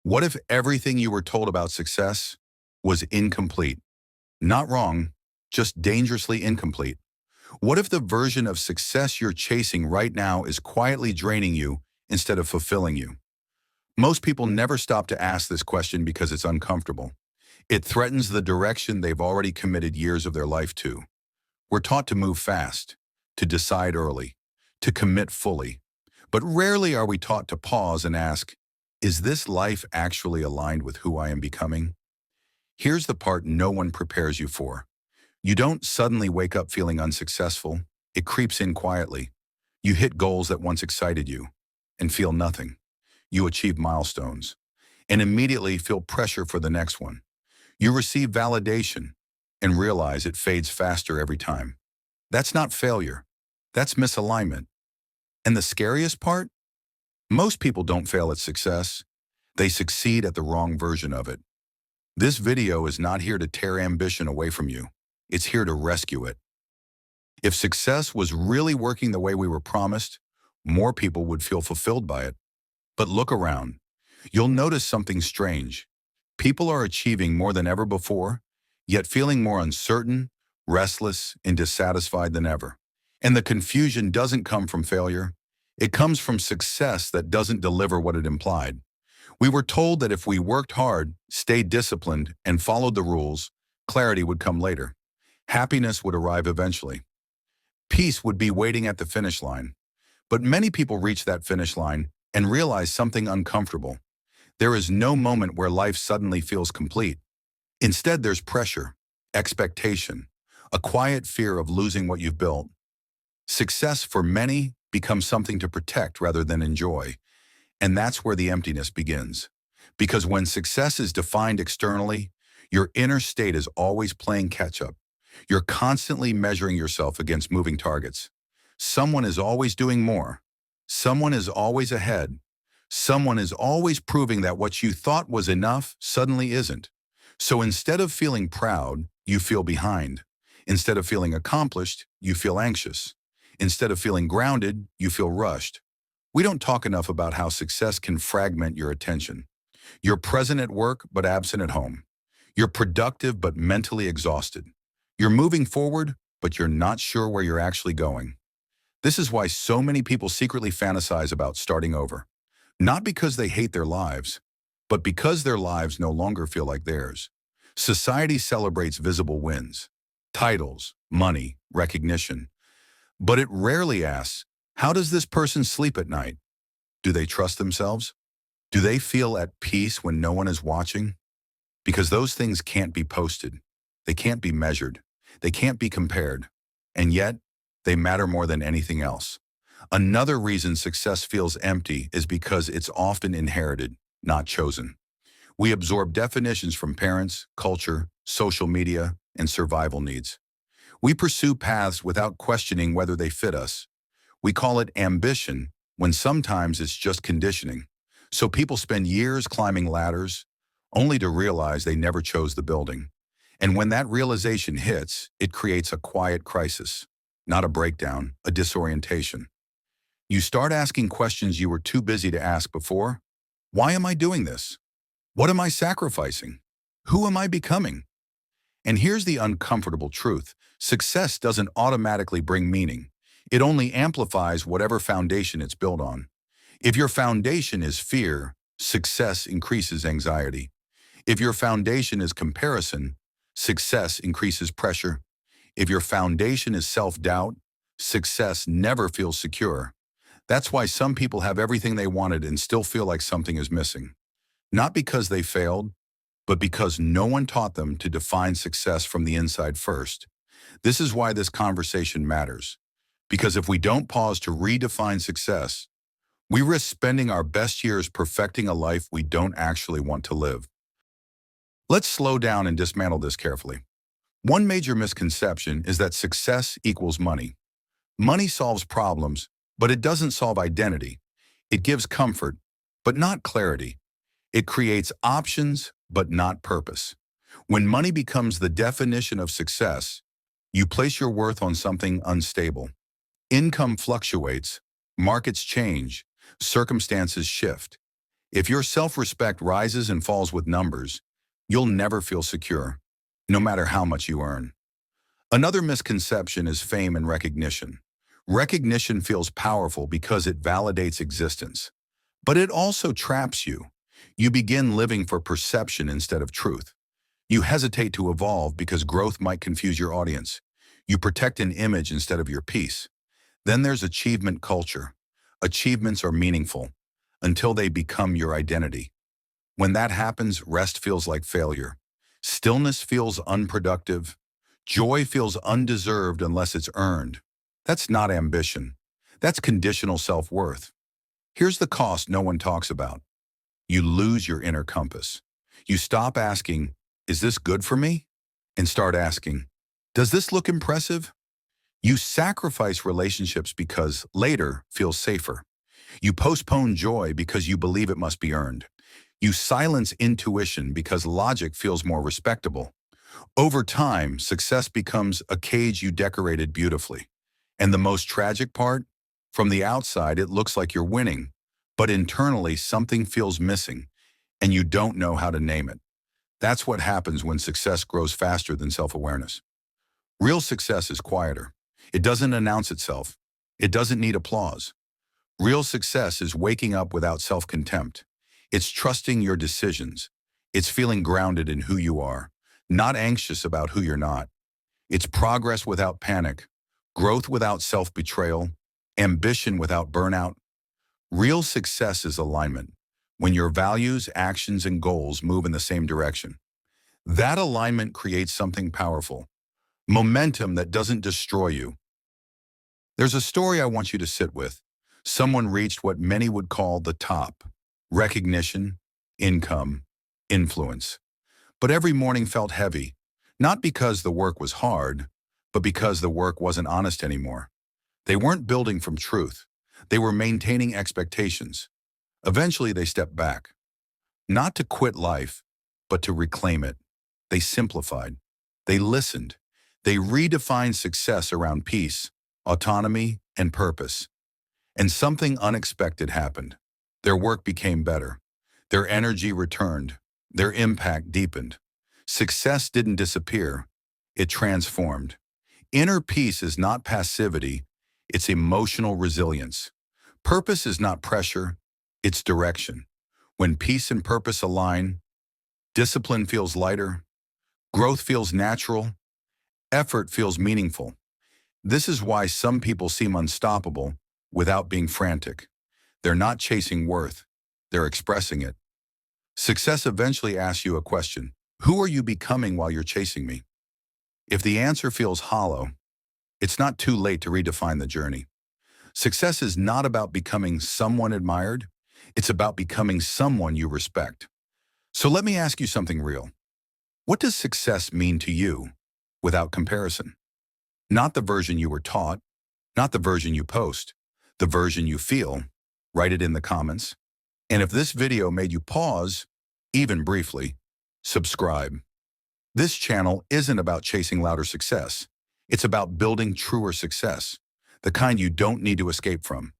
What if everything you were told about success was incomplete? Not wrong, just dangerously incomplete. What if the version of success you're chasing right now is quietly draining you instead of fulfilling you? Most people never stop to ask this question because it's uncomfortable. It threatens the direction they've already committed years of their life to. We're taught to move fast, to decide early, to commit fully. But rarely are we taught to pause and ask, is this life actually aligned with who I am becoming? Here's the part no one prepares you for. You don't suddenly wake up feeling unsuccessful. It creeps in quietly. You hit goals that once excited you and feel nothing. You achieve milestones and immediately feel pressure for the next one. You receive validation and realize it fades faster every time. That's not failure. That's misalignment. And the scariest part? Most people don't fail at success. They succeed at the wrong version of it. This video is not here to tear ambition away from you. It's here to rescue it. If success was really working the way we were promised, more people would feel fulfilled by it. But look around. You'll notice something strange. People are achieving more than ever before, yet feeling more uncertain, restless, and dissatisfied than ever. And the confusion doesn't come from failure. It comes from success that doesn't deliver what it implied. We were told that if we worked hard, stayed disciplined, and followed the rules, clarity would come later. Happiness would arrive eventually. Peace would be waiting at the finish line. But many people reach that finish line and realize something uncomfortable. There is no moment where life suddenly feels complete. Instead, there's pressure, expectation, a quiet fear of losing what you've built. Success for many becomes something to protect rather than enjoy. And that's where the emptiness begins. Because when success is defined externally, your inner state is always playing catch-up. You're constantly measuring yourself against moving targets. Someone is always doing more. Someone is always ahead. Someone is always proving that what you thought was enough suddenly isn't. So instead of feeling proud, you feel behind. Instead of feeling accomplished, you feel anxious. Instead of feeling grounded, you feel rushed. We don't talk enough about how success can fragment your attention. You're present at work, but absent at home. You're productive, but mentally exhausted. You're moving forward, but you're not sure where you're actually going. This is why so many people secretly fantasize about starting over. Not because they hate their lives, but because their lives no longer feel like theirs. Society celebrates visible wins, titles, money, recognition. But it rarely asks, how does this person sleep at night? Do they trust themselves? Do they feel at peace when no one is watching? Because those things can't be posted. They can't be measured. They can't be compared. And yet, they matter more than anything else. Another reason success feels empty is because it's often inherited, not chosen. We absorb definitions from parents, culture, social media, and survival needs. We pursue paths without questioning whether they fit us. We call it ambition when sometimes it's just conditioning. So people spend years climbing ladders only to realize they never chose the building. And when that realization hits, it creates a quiet crisis, not a breakdown, a disorientation. You start asking questions you were too busy to ask before. Why am I doing this? What am I sacrificing? Who am I becoming? And here's the uncomfortable truth. Success doesn't automatically bring meaning. It only amplifies whatever foundation it's built on. If your foundation is fear, success increases anxiety. If your foundation is comparison, success increases pressure. If your foundation is self-doubt, success never feels secure. That's why some people have everything they wanted and still feel like something is missing. Not because they failed, but because no one taught them to define success from the inside first. This is why this conversation matters. Because if we don't pause to redefine success, we risk spending our best years perfecting a life we don't actually want to live. Let's slow down and dismantle this carefully. One major misconception is that success equals money. Money solves problems, but it doesn't solve identity. It gives comfort, but not clarity. It creates options, but not purpose. When money becomes the definition of success, you place your worth on something unstable. Income fluctuates, markets change, circumstances shift. If your self-respect rises and falls with numbers, you'll never feel secure, no matter how much you earn. Another misconception is fame and recognition. Recognition feels powerful because it validates existence. But it also traps you. You begin living for perception instead of truth. You hesitate to evolve because growth might confuse your audience. You protect an image instead of your peace. Then there's achievement culture. Achievements are meaningful until they become your identity. When that happens, rest feels like failure. Stillness feels unproductive. Joy feels undeserved unless it's earned. That's not ambition. That's conditional self-worth. Here's the cost no one talks about. You lose your inner compass. You stop asking, is this good for me? And start asking, does this look impressive? You sacrifice relationships because later feels safer. You postpone joy because you believe it must be earned. You silence intuition because logic feels more respectable. Over time, success becomes a cage you decorated beautifully. And the most tragic part? From the outside, it looks like you're winning, but internally something feels missing, and you don't know how to name it. That's what happens when success grows faster than self-awareness. Real success is quieter. It doesn't announce itself. It doesn't need applause. Real success is waking up without self-contempt. It's trusting your decisions. It's feeling grounded in who you are, not anxious about who you're not. It's progress without panic, growth without self-betrayal, ambition without burnout. Real success is alignment, when your values, actions, and goals move in the same direction. That alignment creates something powerful, momentum that doesn't destroy you. There's a story I want you to sit with. Someone reached what many would call the top: recognition, income, influence. But every morning felt heavy, not because the work was hard, but because the work wasn't honest anymore. They weren't building from truth. They were maintaining expectations. Eventually, they stepped back, not to quit life, but to reclaim it. They simplified. They listened. They redefined success around peace, autonomy, and purpose. And something unexpected happened. Their work became better. Their energy returned. Their impact deepened. Success didn't disappear. It transformed. Inner peace is not passivity. It's emotional resilience. Purpose is not pressure. It's direction. When peace and purpose align, discipline feels lighter, growth feels natural, effort feels meaningful. This is why some people seem unstoppable without being frantic. They're not chasing worth. They're expressing it. Success eventually asks you a question. Who are you becoming while you're chasing me? If the answer feels hollow, it's not too late to redefine the journey. Success is not about becoming someone admired. It's about becoming someone you respect. So let me ask you something real. What does success mean to you without comparison? Not the version you were taught, not the version you post, the version you feel. Write it in the comments. And if this video made you pause, even briefly, subscribe. This channel isn't about chasing louder success. It's about building truer success, the kind you don't need to escape from.